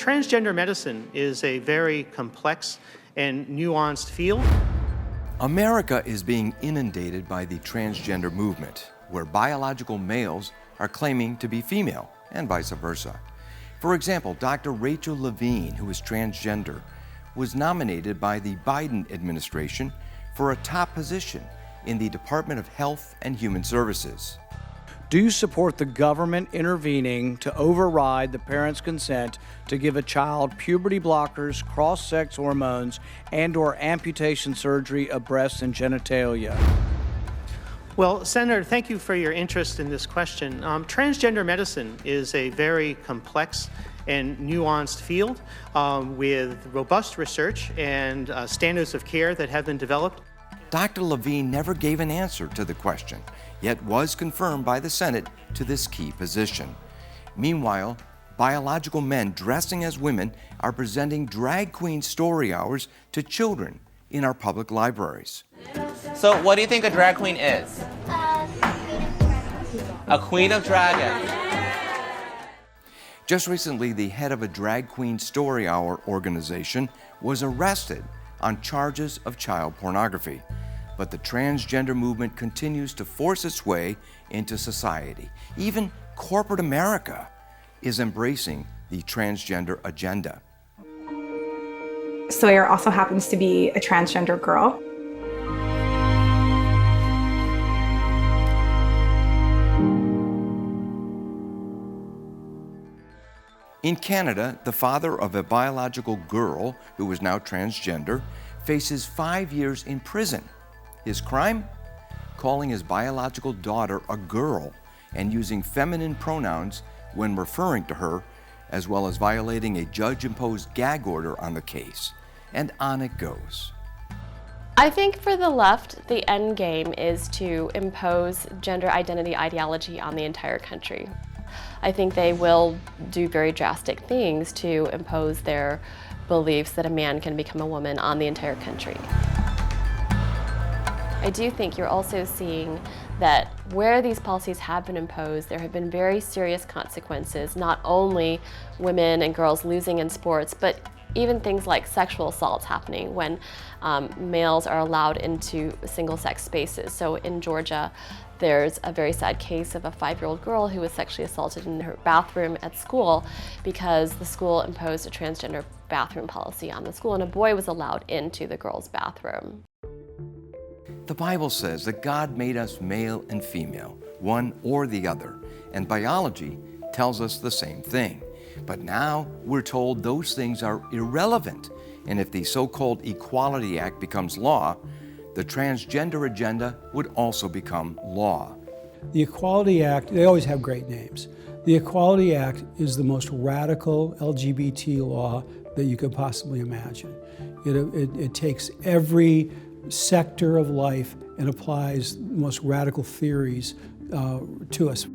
Transgender medicine is a very complex and nuanced field. America is being inundated by the transgender movement, where biological males are claiming to be female, and vice versa. For example, Dr. Rachel Levine, who is transgender, was nominated by the Biden administration for a top position in the Department of Health and Human Services. Do you support the government intervening to override the parent's consent to give a child puberty blockers, cross-sex hormones, and/or amputation surgery of breasts and genitalia? Well, Senator, thank you for your interest in this question. Transgender medicine is a very complex and nuanced field with robust research and standards of care that have been developed. Dr. Levine never gave an answer to the question, yet was confirmed by the Senate to this key position. Meanwhile, biological men dressing as women are presenting drag queen story hours to children in our public libraries. So what do you think a drag queen is? A queen of dragons. Just recently, the head of a drag queen story hour organization was arrested on charges of child pornography. But the transgender movement continues to force its way into society. Even corporate America is embracing the transgender agenda. Sawyer also happens to be a transgender girl. In Canada, the father of a biological girl who is now transgender faces 5 years in prison. His crime? Calling his biological daughter a girl and using feminine pronouns when referring to her, as well as violating a judge-imposed gag order on the case. And on it goes. I think for the left, the end game is to impose gender identity ideology on the entire country. I think they will do very drastic things to impose their beliefs that a man can become a woman on the entire country. I do think you're also seeing that where these policies have been imposed, there have been very serious consequences, not only women and girls losing in sports, but even things like sexual assaults happening when males are allowed into single-sex spaces. So in Georgia, there's a very sad case of a 5-year-old girl who was sexually assaulted in her bathroom at school because the school imposed a transgender bathroom policy on the school, and a boy was allowed into the girl's bathroom. The Bible says that God made us male and female, one or the other, and biology tells us the same thing. But now we're told those things are irrelevant, and if the so-called Equality Act becomes law, the transgender agenda would also become law. The Equality Act, they always have great names. The Equality Act is the most radical LGBT law that you could possibly imagine. It takes every sector of life and applies the most radical theories to us.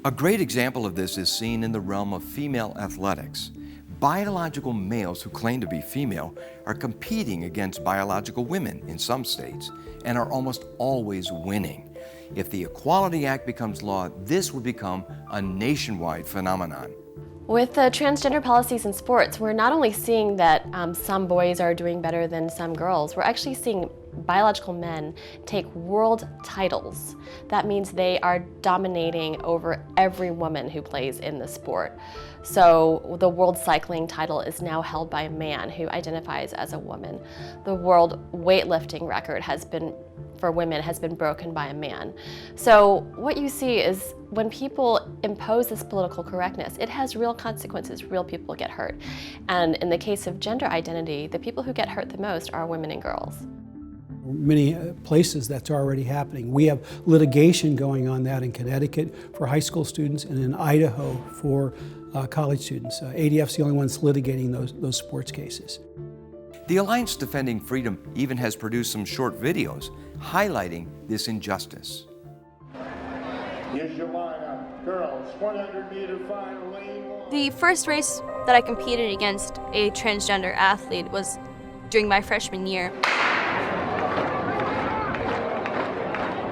A great example of this is seen in the realm of female athletics. Biological males who claim to be female are competing against biological women in some states and are almost always winning. If the Equality Act becomes law, this would become a nationwide phenomenon. With the transgender policies in sports, we're not only seeing that some boys are doing better than some girls, we're actually seeing biological men take world titles. That means they are dominating over every woman who plays in the sport. So the world cycling title is now held by a man who identifies as a woman. The world weightlifting record for women has been broken by a man. So what you see is when people impose this political correctness, it has real consequences. Real people get hurt. And in the case of gender identity, the people who get hurt the most are women and girls. Many places that's already happening. We have litigation going on that in Connecticut for high school students and in Idaho for college students. ADF's the only ones litigating those sports cases. The Alliance Defending Freedom even has produced some short videos highlighting this injustice. Here's your lineup. Girls, 100-meter final, lane 1. The first race that I competed against a transgender athlete was during my freshman year.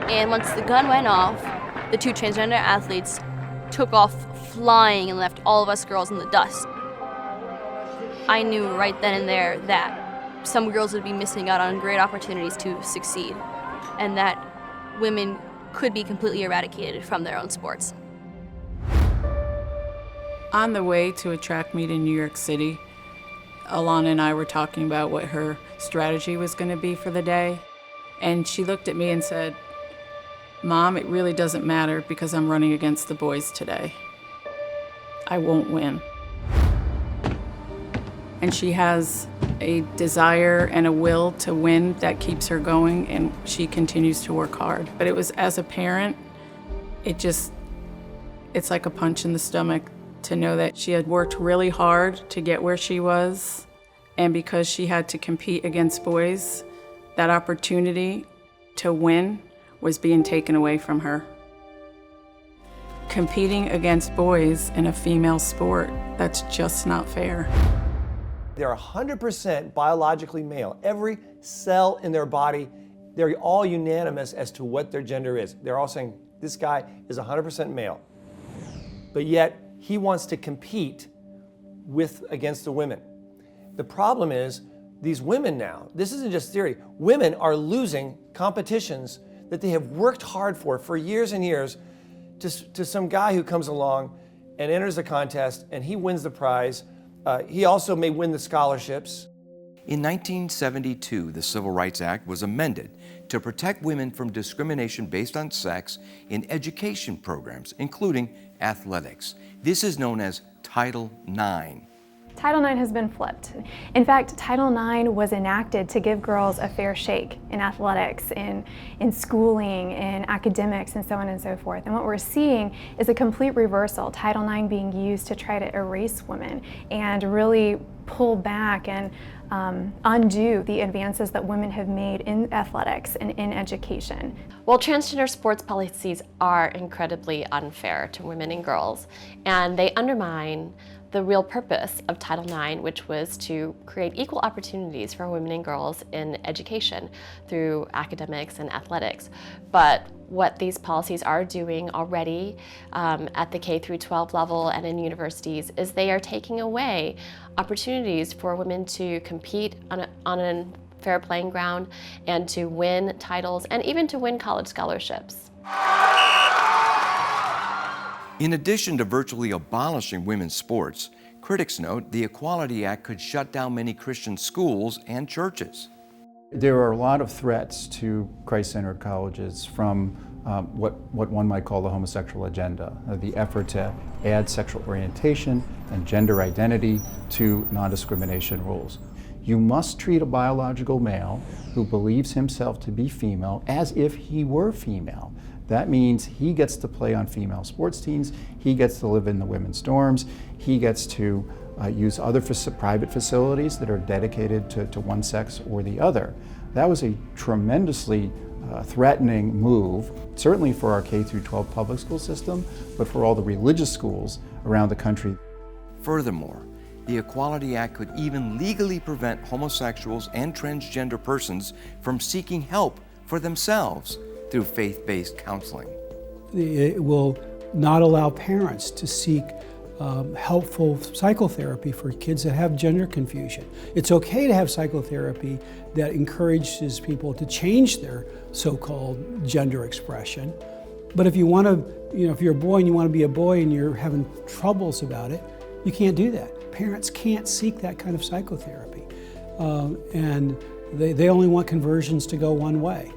And once the gun went off, the two transgender athletes took off flying and left all of us girls in the dust. I knew right then and there that some girls would be missing out on great opportunities to succeed, and that women could be completely eradicated from their own sports. On the way to a track meet in New York City, Alana and I were talking about what her strategy was going to be for the day, and she looked at me and said, "Mom, it really doesn't matter because I'm running against the boys today. I won't win." And she has a desire and a will to win that keeps her going, and she continues to work hard. But it was, as a parent, it's like a punch in the stomach to know that she had worked really hard to get where she was, and because she had to compete against boys, that opportunity to win was being taken away from her. Competing against boys in a female sport, that's just not fair. They're 100% biologically male. Every cell in their body, they're all unanimous as to what their gender is. They're all saying, this guy is 100% male. But yet, he wants to compete against the women. The problem is, these women now, this isn't just theory, women are losing competitions that they have worked hard for years and years to some guy who comes along and enters the contest and he wins the prize. He also may win the scholarships. In 1972, the Civil Rights Act was amended to protect women from discrimination based on sex in education programs, including athletics. This is known as Title IX. Title IX has been flipped. In fact, Title IX was enacted to give girls a fair shake in athletics, in schooling, in academics, and so on and so forth. And what we're seeing is a complete reversal, Title IX being used to try to erase women and really pull back and undo the advances that women have made in athletics and in education. Well, transgender sports policies are incredibly unfair to women and girls, and they undermine the real purpose of Title IX, which was to create equal opportunities for women and girls in education through academics and athletics. But what these policies are doing already at the K through 12 level and in universities is they are taking away opportunities for women to compete on a fair playing ground and to win titles and even to win college scholarships. In addition to virtually abolishing women's sports, critics note the Equality Act could shut down many Christian schools and churches. There are a lot of threats to Christ-centered colleges from what one might call the homosexual agenda, the effort to add sexual orientation and gender identity to non-discrimination rules. You must treat a biological male who believes himself to be female as if he were female. That means he gets to play on female sports teams, he gets to live in the women's dorms, he gets to use other private facilities that are dedicated to one sex or the other. That was a tremendously threatening move, certainly for our K through 12 public school system, but for all the religious schools around the country. Furthermore, the Equality Act could even legally prevent homosexuals and transgender persons from seeking help for themselves through faith-based counseling. It will not allow parents to seek helpful psychotherapy for kids that have gender confusion. It's okay to have psychotherapy that encourages people to change their so-called gender expression. But if you want to, if you're a boy and you want to be a boy and you're having troubles about it, you can't do that. Parents can't seek that kind of psychotherapy. And they only want conversions to go one way.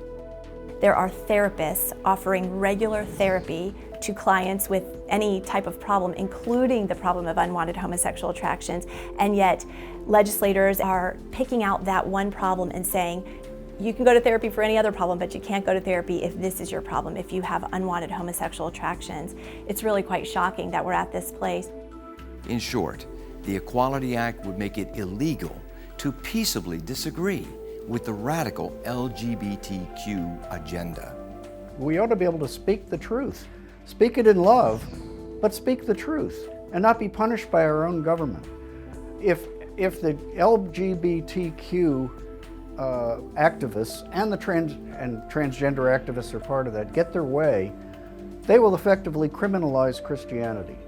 There are therapists offering regular therapy to clients with any type of problem, including the problem of unwanted homosexual attractions, and yet legislators are picking out that one problem and saying, you can go to therapy for any other problem, but you can't go to therapy if this is your problem, if you have unwanted homosexual attractions. It's really quite shocking that we're at this place. In short, the Equality Act would make it illegal to peaceably disagree with the radical LGBTQ agenda. We ought to be able to speak the truth. Speak it in love, but speak the truth and not be punished by our own government. If the LGBTQ activists and the transgender activists are part of that get their way, they will effectively criminalize Christianity.